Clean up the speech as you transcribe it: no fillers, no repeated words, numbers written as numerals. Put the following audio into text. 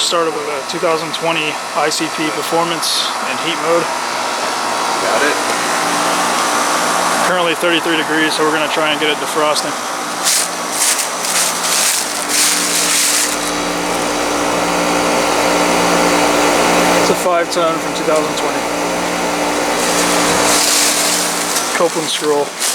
just started with a 2020 ICP performance and heat mode. Got it. Currently 33 degrees, so we're going to try and get it defrosting. It's a 5-ton from 2020. Copeland scroll.